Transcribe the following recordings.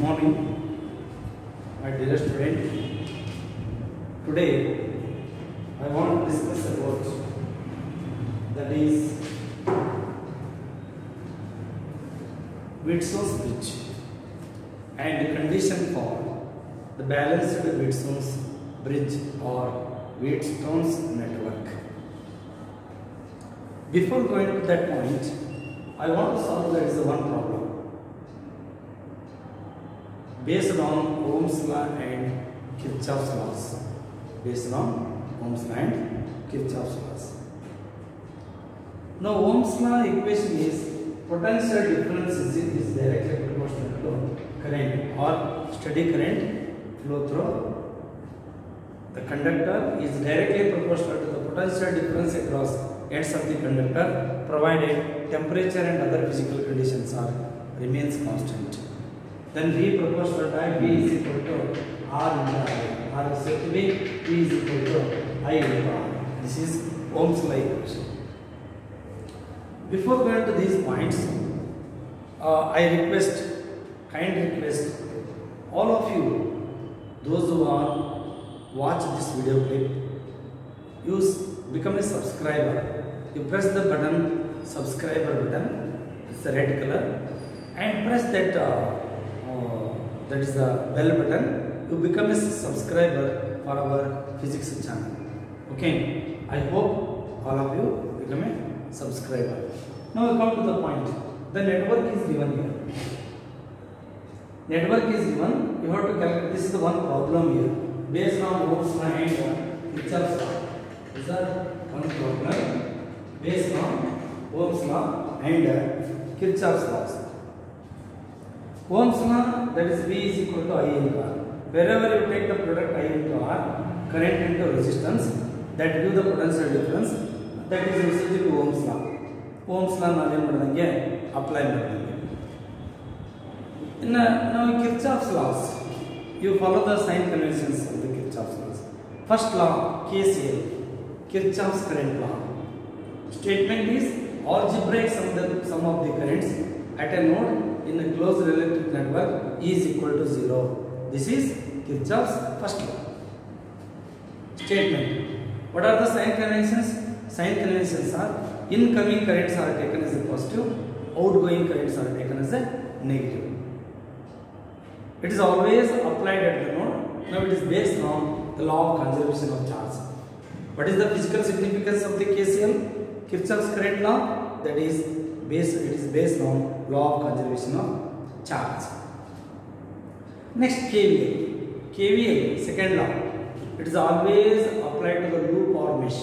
morning, my dear student. Today I want to discuss about that is Wheatstone's bridge and the condition for the balanced Wheatstone's bridge or Wheatstone's network. Before going to that point, I want to solve there is one problem based on Ohm's law and Kirchhoff's laws. Based on Ohm's law and Kirchhoff's laws. Now Ohm's law equation is potential difference is directly proportional to current or steady current flow through the conductor is directly proportional to the potential difference across ends of the conductor provided temperature and other physical conditions are remains constant. Then V proportional to V is equal to R into I. R is said to be V is equal to I into R. This is Ohm's law equation. Before going to these points, I kind request all of you, those who are watch this video clip, become a subscriber. You press the button, subscriber button, it's a red color, and press that is the bell button. You become a subscriber for our physics channel. Okay, I hope all of you become a subscriber. Now we come to the point. The network is given here. Network is given. You have to calculate. This is the one problem here. Based on Ohm's law and Kirchhoff's law. These are one problem based on Ohm's law and Kirchhoff's laws. Ohm's law, that is V is equal to I into R. Wherever you take the product I into R, current into resistance, that gives the potential difference. That is used to Ohm's law. Ohm's law ನಾವು apply ಮಾಡ್ತೀವಿ. Now Kirchhoff's laws, you follow the sign conventions of the Kirchhoff's laws. First law, KCL, Kirchhoff's current law. Statement is algebraic sum of the currents at a node in a closed electric network is equal to 0. This is Kirchhoff's first law. Statement. What are the sign conventions? Sign conventions are incoming currents are taken as a positive, outgoing currents are taken as a negative. It is always applied at the node. Now it is based on the law of conservation of charge. What is the physical significance of the KCL? Kirchhoff's current law, that is based on law of conservation of charge. Next KVL. KVL, second law. It is always applied to the loop or mesh.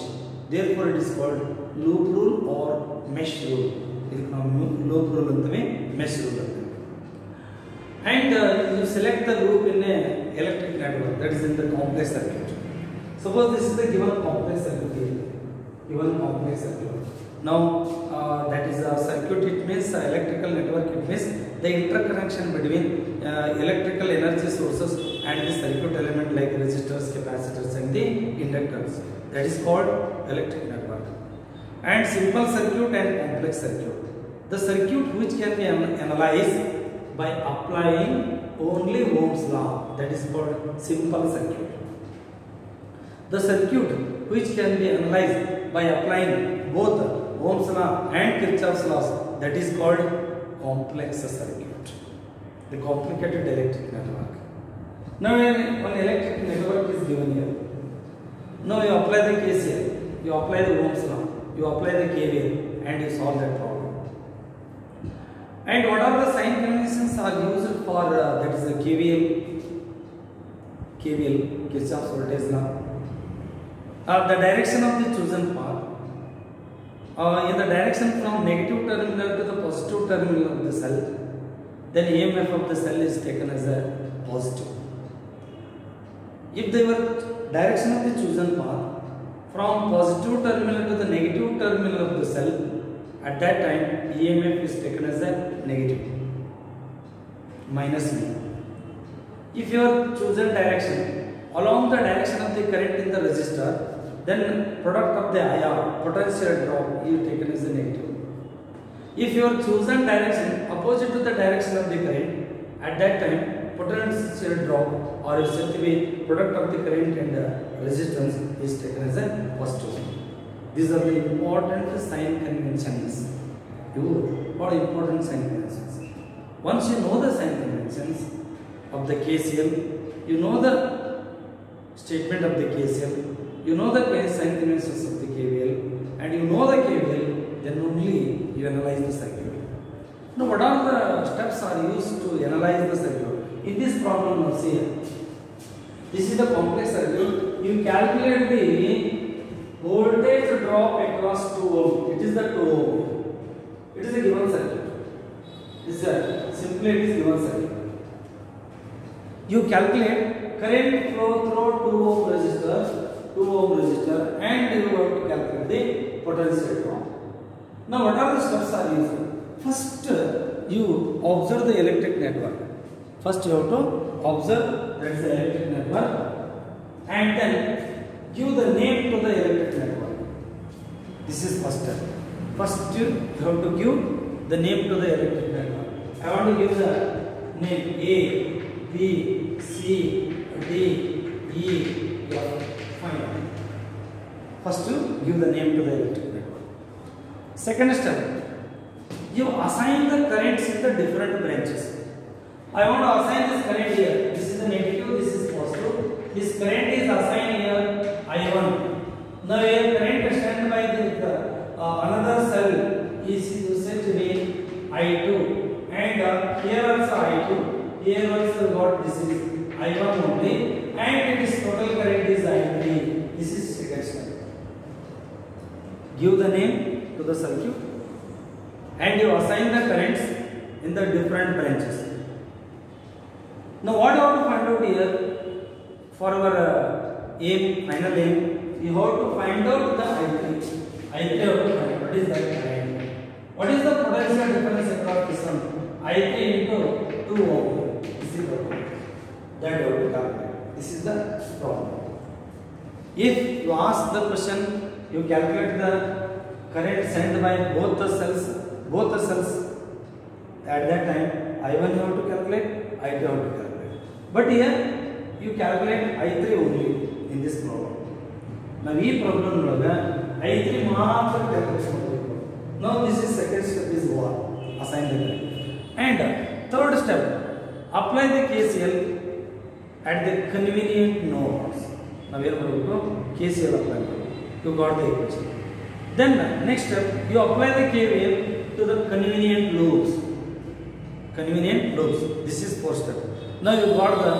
Therefore it is called loop rule or mesh rule. Loop rule antame mesh rule antame. And you select the loop in a electric network, that is in the complex circuit. Suppose this is the given complex circuit here. Given complex circuit. Now that is a circuit, it means electrical network, it means the interconnection between electrical energy sources and the circuit element like resistors, capacitors and the inductors. That is called electric network. And simple circuit and complex circuit. The circuit which can be analyzed by applying only Ohm's law, that is called simple circuit. The circuit which can be analyzed by applying both Ohm's law and Kirchhoff's laws, that is called complex circuit. The complicated electric network. Now one electric network is given here. Now you apply the KCL, you apply the Ohm's law, you apply the KVL and you solve that problem. And what are the sign conventions are used for that is the KVL, Kirchhoff's voltage law. The direction of the chosen path, in the direction from negative terminal to the positive terminal of the cell, then EMF of the cell is taken as a positive. If the direction of the chosen path from positive terminal to the negative terminal of the cell, at that time EMF is taken as a negative, minus V. If your chosen direction along the direction of the current in the resistor, then product of the IR, potential drop, is taken as a negative. If your chosen direction opposite to the direction of the current, at that time potential drop or is said to be product of the current and resistance is taken as a positive. These are the important sign conventions. What are important sign conventions? Once you know the sign conventions of the KCL, you know the statement of the KCL, you know the sign conventions of the KVL, and you know the KVL, then only you analyze the circuit. Now, what are the steps are used to analyze the circuit? In this problem, now see here, this is the complex circuit. You calculate the voltage drop across 2 ohm. It is the 2 ohm. It is a given circuit. Simply it is given circuit. You calculate current flow through 2 ohm resistor, and you have to calculate the potential drop. Now, what are the steps are used? First, you observe the electric network. First, you have to observe that is the electric network, and then give the name to the electric network. This is first step. First, you have to give the name to the electric network. I want to give the name A, B, C, D, E, F. Fine. First, you give the name to the electric network. Second step, you assign the currents in the different branches. I want to assign this current here. This is the negative, this is positive. This current is assigned here I1. Now here current stand by the another cell is said to be I2, and here also I2. Here also got this is I1 only, and it is total current is I3. This is second step. Give the name to the circuit, and you assign the currents in the different branches. Now, what you have to find out here for our aim, final aim, you have to find out the I3. I3 have to find. What is that current? What is the potential difference across this one? I3 into 2 ohm. This is the that you have to calculate. This is the problem. If you ask the question, you calculate the current sent by both the cells. At that time, I1 you have to calculate, I2 you have to calculate. But here you calculate I3 only in this problem. Now, this problem I3 master calculation. Now, this is second step is what? Assign the current. And third step, apply the KCL at the convenient nodes. Now, we are going to KCL apply. You got the equation. Then next step, you apply the KVL to the convenient loops. Convenient loops. This is fourth step. Now you got the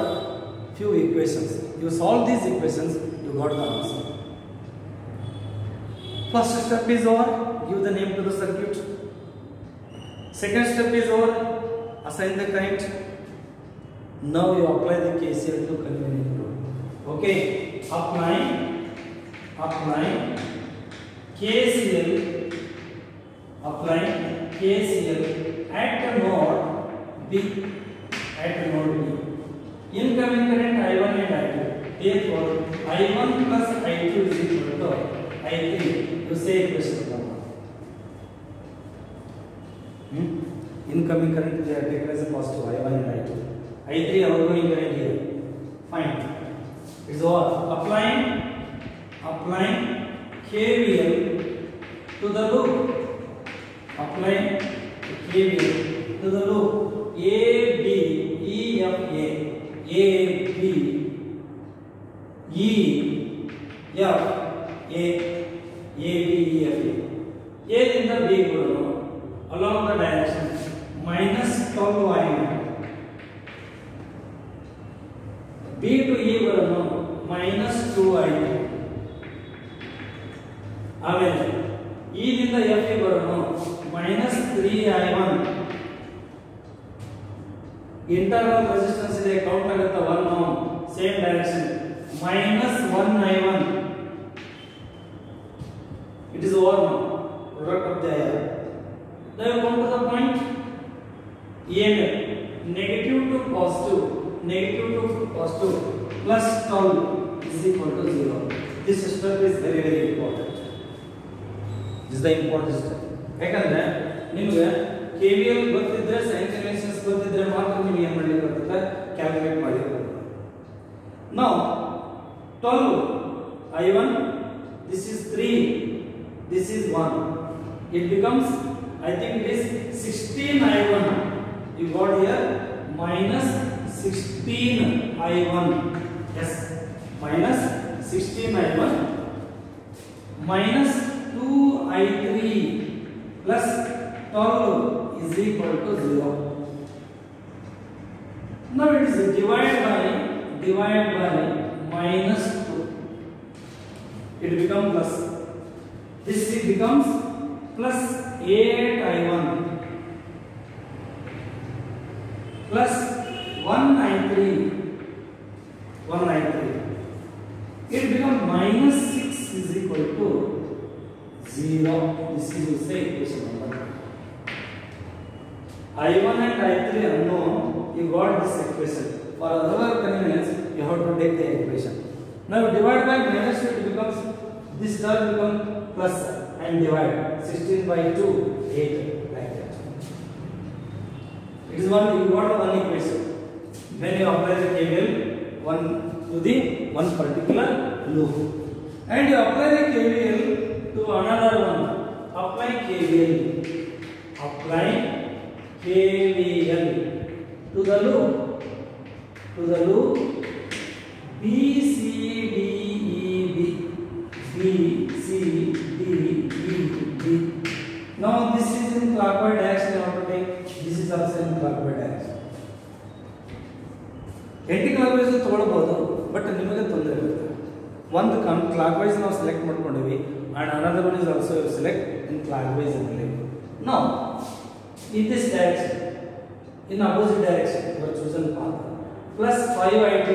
few equations. You solve these equations, you got the answer. First step is over. Give the name to the circuit. Second step is over. Assign the current. Now you apply the KCL to convenient loop. Okay. Applying KCL at node B. Incoming current I1 and I2. Therefore, I1 plus I2 is equal to I3. You say equation number. Incoming current they are taken as a positive I1 and I2. I3 outgoing current here. Fine. It's over. Applying KVL to the loop. Applying KVL to the loop. A, B, E, F, A, B, E, F, A, B, E, F, A. A in the B along the direction minus 12 I1. B to E minus 2 I2. ಆಮೇಲೆ E ದಿಂದ F ಗೆ ಬರೋಣ minus 3 I1. Internal resistance ಇದೆ count ಆಗುತ್ತೆ 1 ohm same direction minus 1 I1. It is over now. Product of the iron. Now you come to the point. EMF negative to positive plus 12 is equal to 0. This step is very important. This is the important step. ಯಾಕಂದ್ರೆ ನಿಮಗೆ KVL ಗೊತ್ತಿದ್ರೆ sign conventions ಗೊತ್ತಿದ್ರೆ ಮಾತ್ರ ನೀವು ಏನು ಮಾಡಲಿಕ್ಕೆ ಬರ್ತದೆ calculate ಮಾಡಿರೋದು. Now 12 I1, this is 3, this is 1. It becomes, I think it is 16 I1. You got here minus 16 I1. Yes, minus 16 I1 minus 2 I3 plus 12 is equal to 0. Now it is divided by minus 2. It becomes plus. This becomes plus 8 I1 plus 1 I3. It becomes minus 6 is equal to 0. This is you say equation number. I1 and I3 unknown. You got this equation. For other convenience, you have to take the equation. Now divide by minus 2, it becomes, this term becomes plus and divide 16 by 2, 8 like that. It is one, you got one equation. When you apply the KVL one to the one particular loop, and you apply the KVL to another one. Apply KVL to the loop. B C D E B. Now this is in clockwise direction. You have to take. This is also in clockwise direction. Anti-clockwise ತಗೊಳ್ಳಬಹುದು, but ನಿಮಗೆ ತೊಂದರೆ ಇರುತ್ತೆ. ಒಂದು clockwise ನಾವು select ಮಾಡ್ಕೊಂಡಿವಿ, and another one is also select in clockwise only. Now in this direction, in opposite direction, you are chosen path plus 5 I2.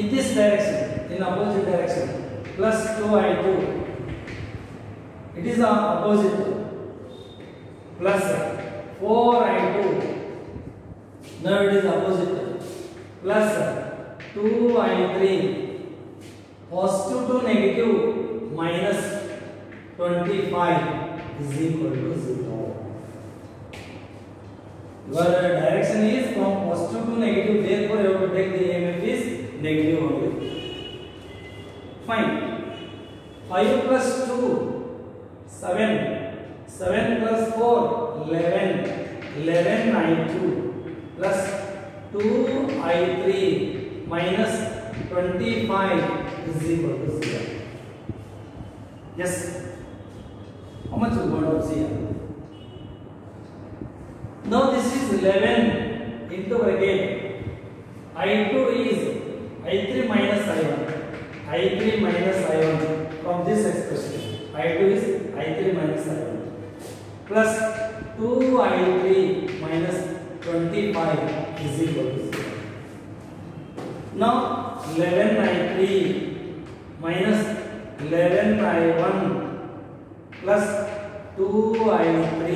In this direction, in opposite direction, plus 2 I2. It is opposite. Plus 4 I2. Now it is opposite. Plus 2 I3. Positive to negative minus 25 is equal to 0. Your direction is from positive to negative, therefore you have to take the EMF is negative only. Fine. 5 plus 2, 7. 7 plus 4, 11. 11 I2 plus 2 I3 minus 25 is equal to 0. Yes. How much you got to see here? Now this is 11 into bracket. I2 is I3 minus I1. I3 minus I1 from this expression. I2 is I3 minus I1 plus 2 I3 minus 25 is equal to 0. Now 11 I3 minus 11 I1 plus 2 I3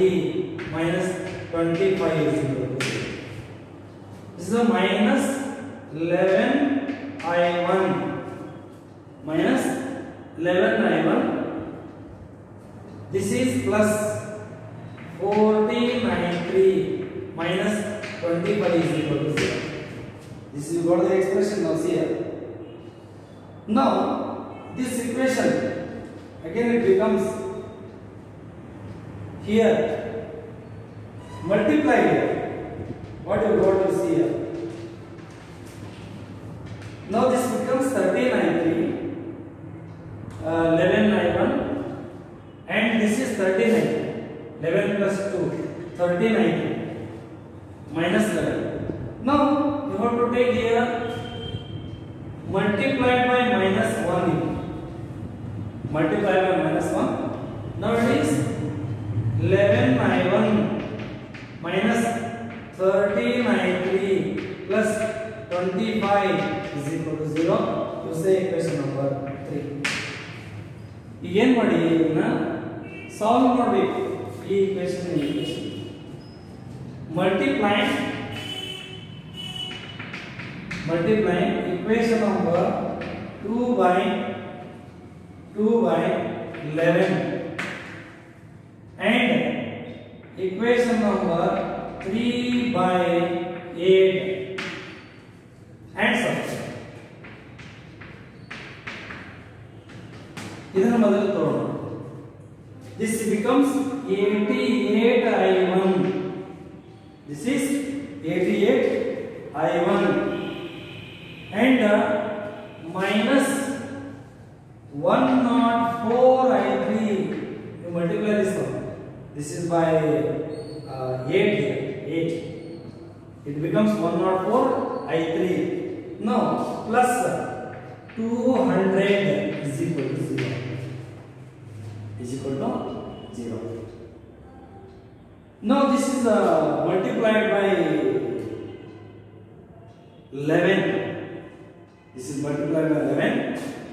minus 25 is equal to 0. This is a minus 11 I1 minus 11 I1. This is plus 14 I3 minus 25 is equal to 0. This is got the expression now see here. Now this equation again it becomes here multiply here. What you got to see here? Now this becomes 13 I3, 11 I1, and this is 13 I3. 11 plus 2, 13 I3 minus 11. Now you have to take here multiplied by minus 1. Multiplied by minus 1. Now it is 11 I1 minus 13 I3 plus 25 is equal to 0. You say equation number 3. Again what is solve ಮಾಡಬೇಕು ಈ equation multiplying equation number 2 by 11 and equation number 3/8 and subtract. ಇದನ್ನ ಮೊದಲು ತಗೊಳ್ಳೋಣ. This becomes 88I1. This is 88I1 and minus 104I3. You multiply this one. This is by 8 here. 8. It becomes 104I3. Now plus 200 is equal to 0. Is equal to 0. Now this is multiplied by 11. This is multiplied by 11.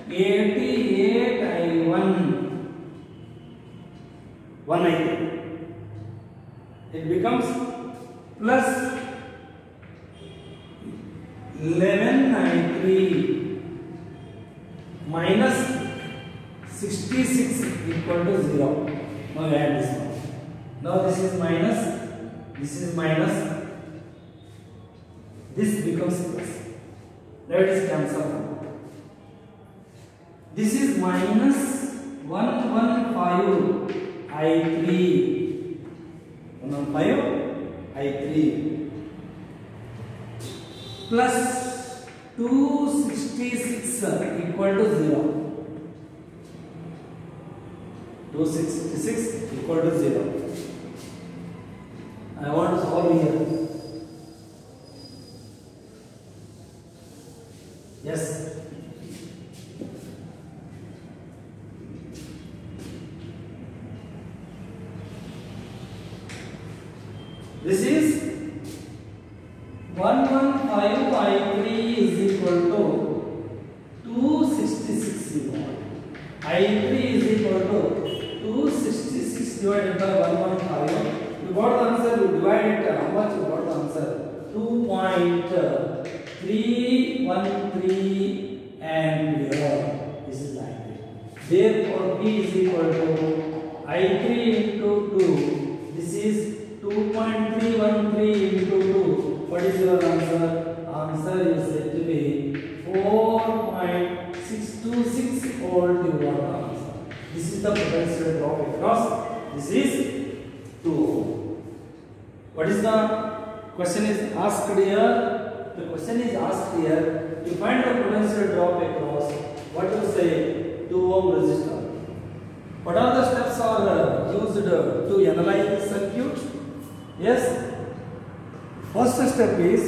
88I1 190. It becomes plus 11I3 minus 66 equal to 0. Now add this one. Now this is minus. This is minus. This becomes plus. Let us cancel. This is minus 115I3. 115I3 plus 266 equal to 0. 266 equal to 0. I want to solve here. Yes. This is 115I3 is equal to 266. I3 is equal to 266 divided by 115. You got the answer. You divide it. How much you got the answer? 2.313 ampere. This is I3. Therefore, P is equal to I3 into 2. This is 2.313 into 2. What is your answer? Answer is said to be 4.626 volt. You got the answer. This is the potential drop across. This is 2 ohm. What is the question is asked here? The question is asked here. To find the potential drop across, what you say? 2 ohm resistor. What are the steps are used to analyze this circuit? Yes. First step is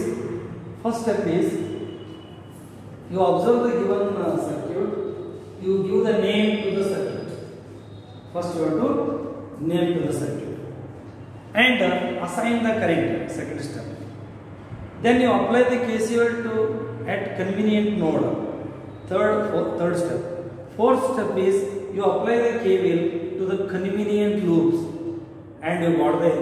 you observe the given circuit. You give the name to the circuit. First you have to name to the circuit and assign the current. Second step. Then you apply the KCL to at convenient node. Third step. Fourth step is you apply the KVL to the convenient loops and you got the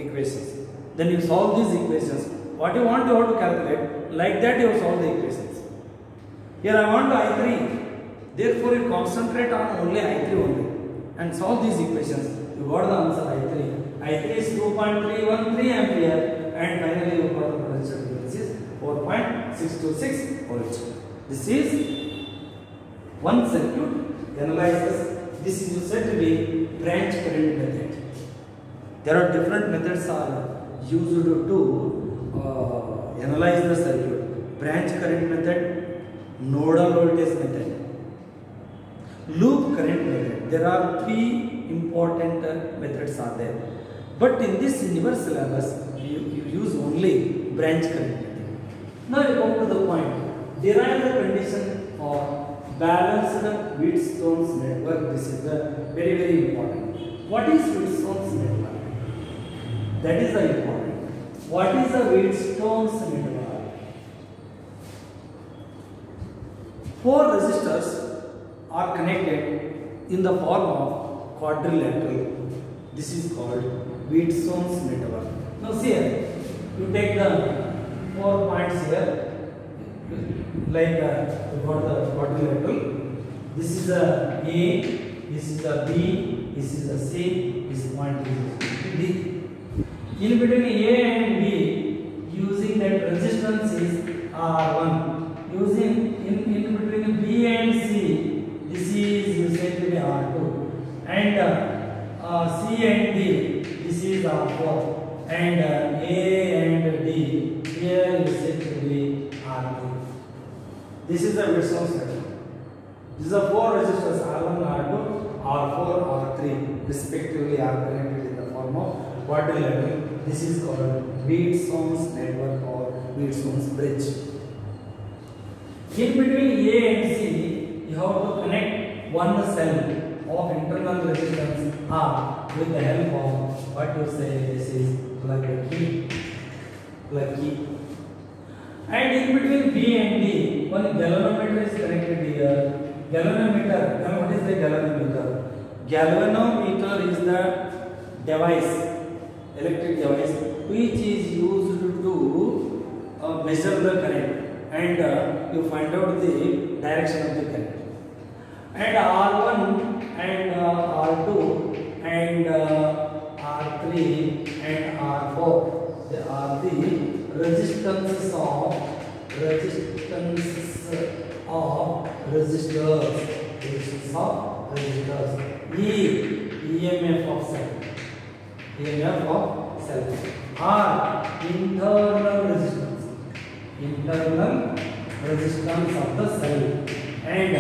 equations. Then you solve these equations. What you want to have to calculate, like that you solve the equations. Here I want I3. Therefore you concentrate on only I3 only and solve these equations. You got the answer I3. I3 is 2.313 ampere and finally you got the potential difference is 4.626 volts. This is one circuit analyzes. This is said to be branch current method. There are different methods are used to analyze the circuit. Branch current method, nodal voltage method, loop current method. There are 3 important methods are there. But in this universe syllabus, you use only branch current method. Now you come to the point. Derive the condition for balanced Wheatstone's network. This is the very important. What is Wheatstone's network? That is the important. What is the Wheatstone's network? 4 resistors are connected in the form of quadrilateral. This is called Wheatstone's network. Now see here, you take the 4 points here, like you got the quadrilateral. This is a A, this is a B, this is a C, this point is D. In between A and B, using that resistance is R1. Using in between B and C, this is you say to be R2, and C and D, this is R4, and A and D, here you say to be R2. This is the Wheatstone circuit. These are four resistors R1, R2, R4, R3, respectively are connected in the form of quadrilateral. This is called Wheatstone's network or Wheatstone's bridge. In between A and C, you have to connect one cell of internal resistance R with the help of what you say this is plug key. And in between B and D, one galvanometer is connected here. Galvanometer, now what is the galvanometer? Galvanometer is the device, electric device, which is used to measure the current and you find out the direction of the current. And R1 and R2 and R3 and R4, they are the resistances of resistors. EMF of cell. R, internal resistance of the cell, and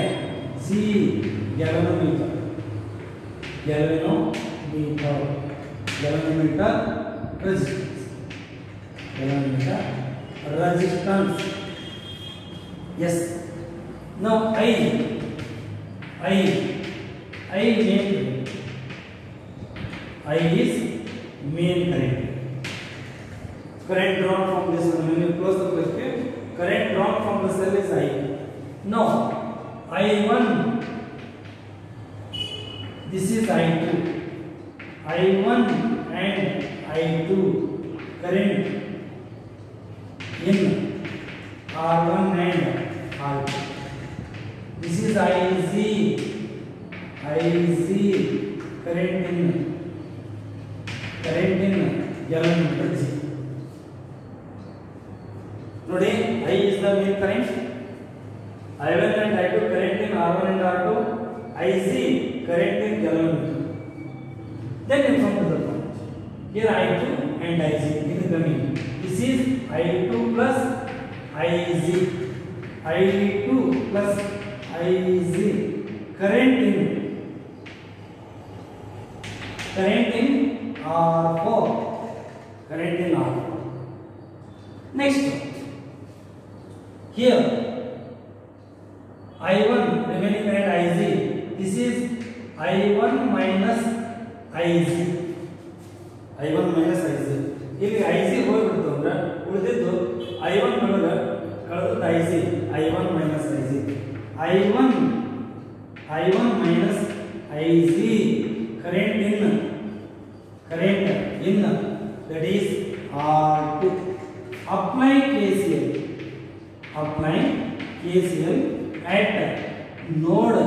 C, galvanometer resistance. Yes. Now I main current. I is main current. Current drawn from this one. When you close the plug, current drawn from the cell is I. Now I1. This is I2. I1 and I2 current in R1 and R2. This is IZ current in galvanometer G. Today I is the main current. I1 and I2 current in R1 and R2. IZ current in galvanometer. Then you come to the point. Here I2 and IZ is coming. This is I2 plus IZ. I2 plus IZ current in R4. Next, here I1 remaining and IZ. This is I1 minus IZ. ಇಲ್ಲಿ IZ ಹೋಗ್ಬಿಡ್ತು ಅಂದ್ರೆ ಉಳಿದಿದ್ದು I1 ಒಳಗೆ ಕಳೆದ IZ. I1 minus IZ. I1 minus IZ current in that is R2. Apply KCL at node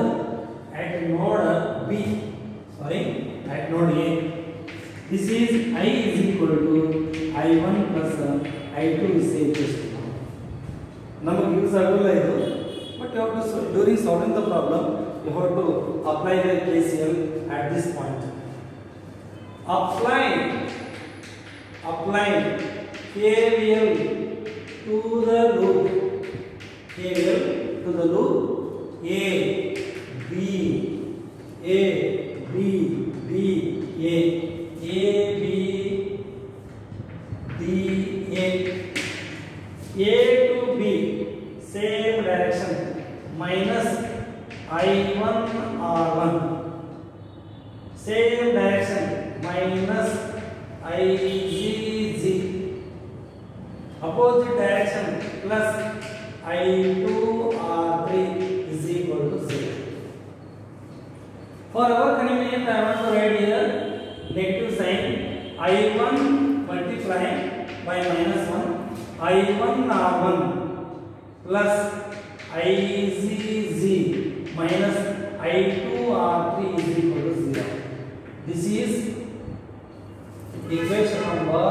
B. At node A. This is I is equal to I1 plus I2 is equal to. Namak use agalla idu, but you have to, during solving the problem, you have to apply the KCL at this point. Apply KVL to the loop. A B A to B, same direction, minus I1 R1, same direction, minus IZ, opposite direction, plus I2 R3 is equal to 0. For our convenience, I want to write here negative sign. I1 multiplying by minus 1, I1 R1 plus IZZ minus I2 R3 is equal to 0. This is equation number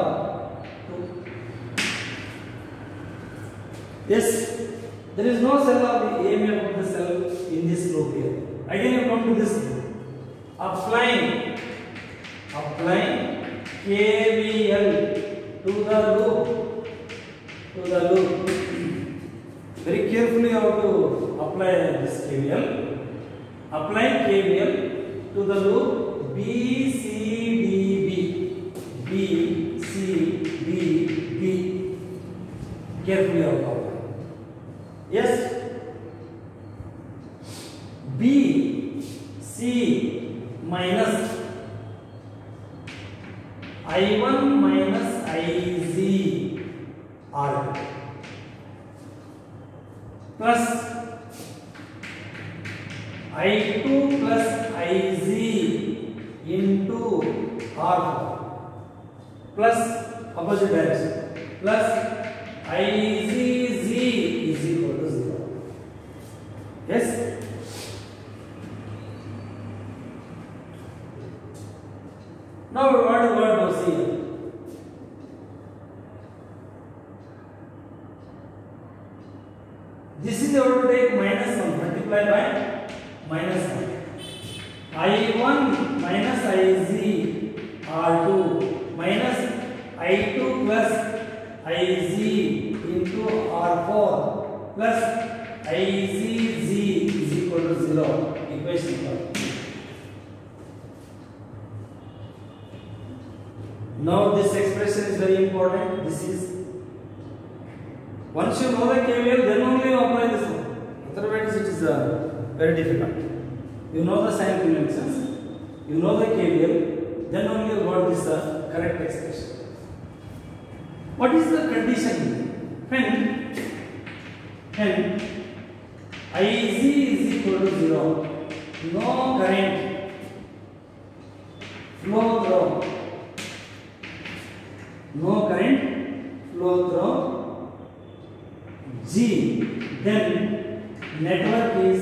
2. Yes, there is no cell of the EMF of the cell in this loop here. Again you come to this loop. Applying KVL to the loop. Very carefully you have to apply this KVL. Apply KVL to the loop BCDB. Carefully you have to apply. Yes. B C minus I1 minus IZ R plus I2 plus IZ into R plus opposite direction plus IZZ is equal to 0. Yes. Now what is going to see? This is going to take minus 1 multiply by minus 1. I1 minus IZ R2 minus I2 plus IZ into R4 plus IZZ is equal to 0. Equation 1. Now this expression is very important. This is once you know the KVL, then only you apply this one. Otherwise, it is very difficult. You know the sign conventions, you know the KVL, then only you got this correct expression. What is the condition when IZ is equal to 0? No current flow through. No current flow through G, then network is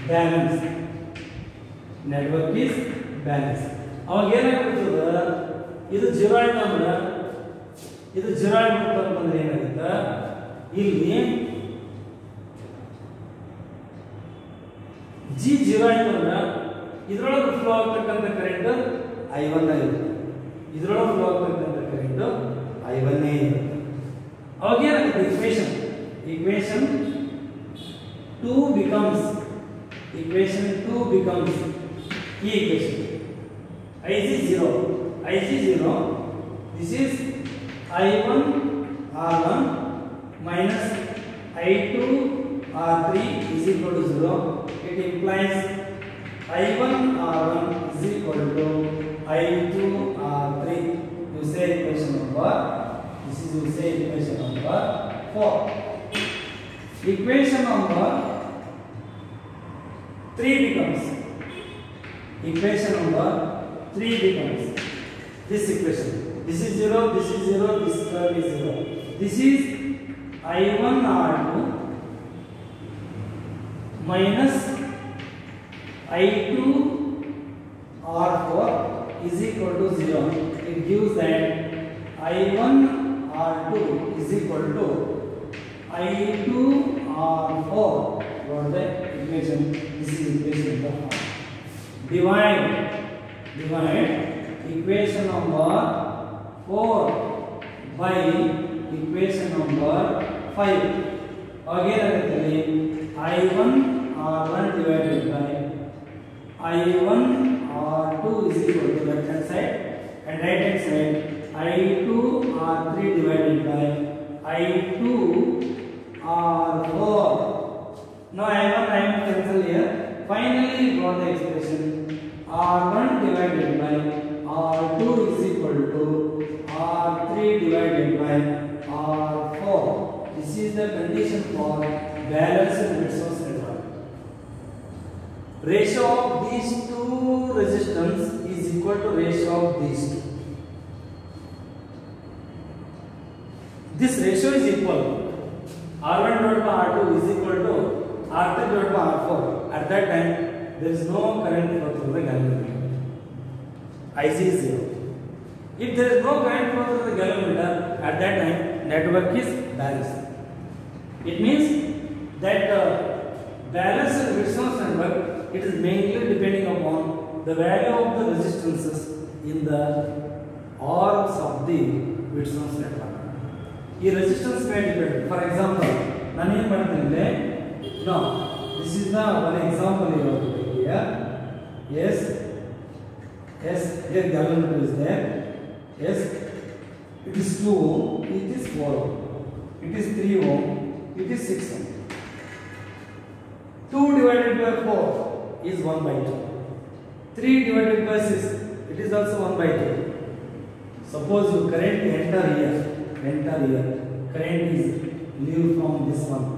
balanced. Network is balanced. ಅವಾಗ ಏನಾಗ್ಬಿಡ್ತದ ಇದು 0 ಆಯ್ತು ಅಂದ್ರೆ ಇದು 0 ಆಗ್ಬಿಡ್ತು ಅಂತಂದ್ರೆ ಏನಾಗುತ್ತೆ ಇಲ್ಲಿ G 0 ಆಯ್ತು ಅಂದ್ರೆ ಇದರೊಳಗೆ ಫ್ಲೋ ಆಗ್ತಕ್ಕಂಥ ಕರೆಂಟ್ I1 ಆಗಿರುತ್ತೆ. ಇದರೊಳಗೆ ಫ್ಲೋ ಆಗ್ತಕ್ಕಂಥ ಕರೆಂಟ್ I1 ಇರುತ್ತೆ. ಅವಾಗ ಏನಾಗುತ್ತೆ equation 2 becomes key equation. IZ 0. This is I1 R1 minus I2 R3 is equal to 0. It implies I1 R1 is equal to I2 R3. You say equation number. This is you say equation number 4. Equation number 3 becomes this equation. This is 0, this is 0, this curve is 0. This is I1 R2 minus I2 R4 is equal to 0. It gives that I1 R2 is equal to I2 R4. What the equation? This is equation number 5. Divide equation number 4 by equation number 5. Again I1 R1 divided by I1 R2 is equal to left hand side and right hand side I2 R3 divided by I2 R4. Now I1 cancel here. Finally, we got the expression R1 divided by R2 is equal to R3 divided by R4. This is the condition for balanced resource network. Ratio of these two resistance is equal to ratio of these two. This ratio is equal. R1 divided by R2 is equal to R3 divided by R4. At that time, there is no current flow through the galvanic. IC is 0. If there is no current flow through the galvanometer, at that time network is balanced. It means that balanced resistance network, it is mainly depending upon the value of the resistances in the arms of the resistance network. ಈ resistance ಮೇಲೆ depend. For example, ನಾನು ಏನು ಮಾಡ್ತೀನಿ now this is the one example here. Yes, here galvanometer is there. Yes, it is 2 ohm, it is 4 ohm, it is 3 ohm, it is 6 ohm. 2 divided by 4 is 1 by 2. 3 divided by 6, it is also 1 by 2. Suppose you current enter here, current is leave from this one.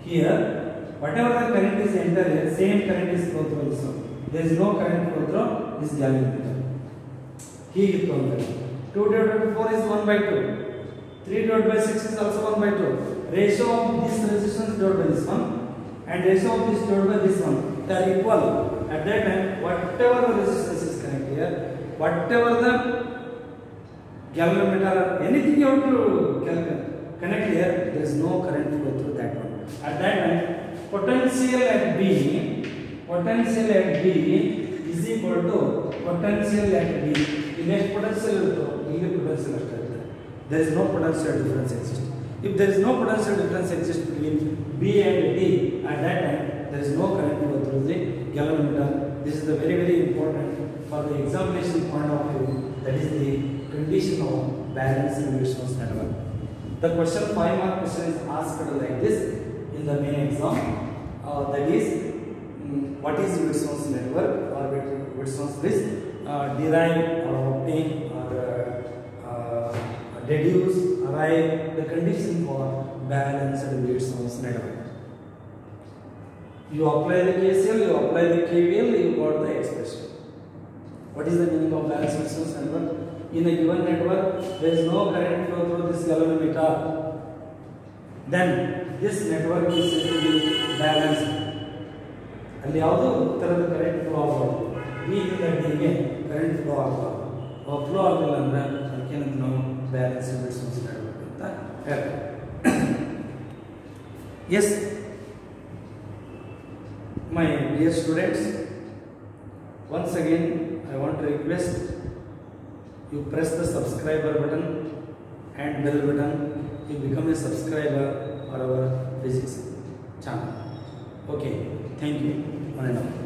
Here, whatever the current is enter here, same current is flow through this one. There is no current flow through this galvanometer. Here 2 divided by 4 is 1 by 2. 3 divided by 6 is also 1 by 2. Ratio of this resistance divided by this one and ratio of this divided by this one, they are equal. At that time, whatever the resistance is connected here, whatever the galvanometer, anything you have to connect here, there is no current flow through that one. At that time, potential at B is equal to potential at B. Next potential there is no potential difference exist. If there is no potential difference exist between B and D, at that time there is no current flow through the galvanometer. This is the very important for the examination point of view. That is the condition of balance in resistance network. The question 5 mark question is asked like this in the main exam. That is what is resistance network or resistance is derive or obtain or deduce, arrive the condition for balanced resistance network. You apply the KCL, you apply the KVL, you got the expression. What is the meaning of balanced resistance network? In a given network, there is no current flow through this galvanometer. Then this network is said to be balanced. ಅಲ್ಲಿ ಯಾವುದು ತರದ current flow ಆಗಬಾರ್ದು. B ಇಂದ D ಗೆ current flow ಆಗಬಾರ್ದು. Flow ಆಗಲಿಲ್ಲ ಅಂದ್ರೆ ಅದಕ್ಕೆ ನಾವು ಬ್ಯಾಲೆನ್ಸ್ resistance network ಅಂತ ಹೇಳ್ತೀವಿ. Yes, my dear students, once again I want to request you press the subscriber button and bell button. You become a subscriber for our physics channel. Okay, thank you. One and all.